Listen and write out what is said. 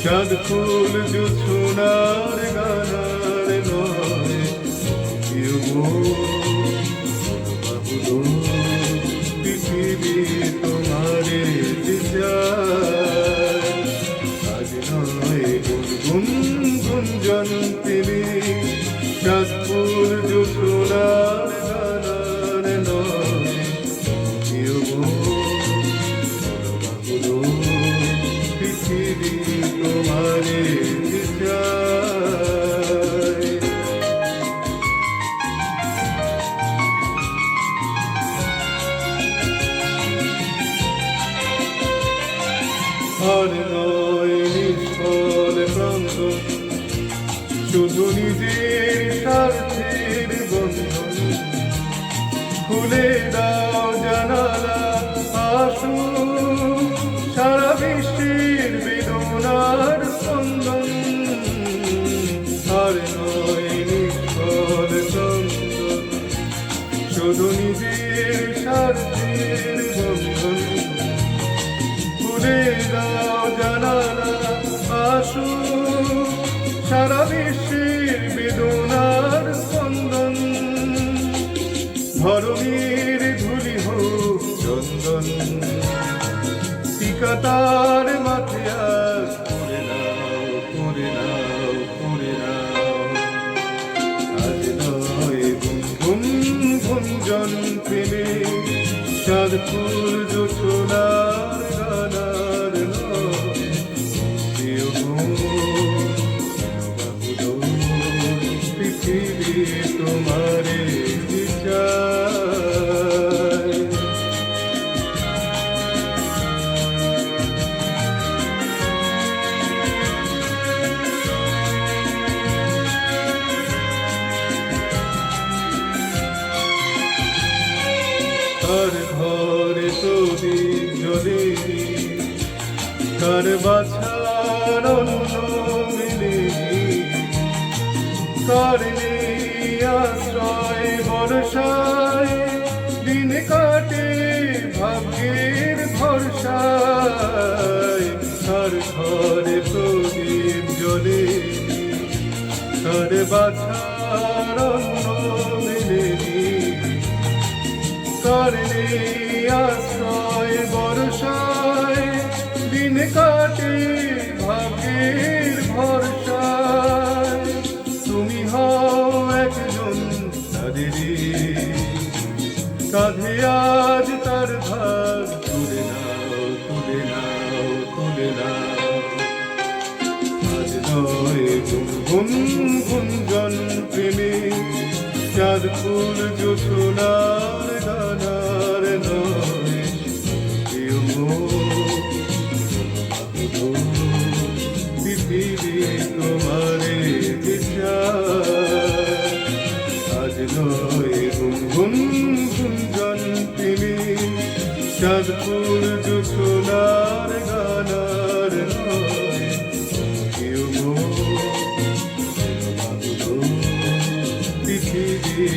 চাঁদ ফুল জোছনার গানার নয় কেউ বাহুলো পৃথিবী তোমারে চায় আজ নয় গুনগুন গুঞ্জন তিনি চাঁদ ফুল জোছনার গানার নয় কেউ বাহুলো পৃথিবী তোমারে চায় আর নয় নিষ্ফল ক্রন্দন শুধু নিজের স্বার্থের বন্ধন খুলে দাও জানালা আসু সারা বিশ্বের বেদনার স্পন্দন আর নয় নিষ্ফল চন্দন শুধু নিজের স্বার্থের বন্ধন খুলে দাও জানালা আসু সারা বিশ্বের বেদনার স্পন্দন ধরণীর ধুলি হোক চন্দন শিকাতার মাঠে আজ করে নাও করে নাও করে নাও আজ নয় গুনগুন গুঞ্জন প্রেমে চাঁদ ফুল জোছনার গানার নয় কেউ বাহুলো পৃথিবী তোমারে চায় কার ঘরে প্রদীপ জ্বলে কার বাছার অন্ন মেলে কার নেই আশ্রয় বর্ষায় দিন কাটে ভাগ্যের ভরসায় কার ঘরে প্রদীপ জ্বলে কার বাছার অন্ন মেলেনি কারণে আশ্রয় বর্ষায় দিন কাটে ভাগ্যের ভরসায় তুমি হও একজন তাদেরই কাঁধে আজ তার ভাগ তুলে নাও তুলে নাও তুলে নাও আজ নয় গুনগুন গুঞ্জন প্রেমে চাঁদ ফুল জোছনার গানার নয় কেউ পৃথিবী তোমারে চায় আজ নয় গুনগুন গুঞ্জন প্রেমে চাঁদ ফুল জোছনার গানার নয় কেউ পৃথিবী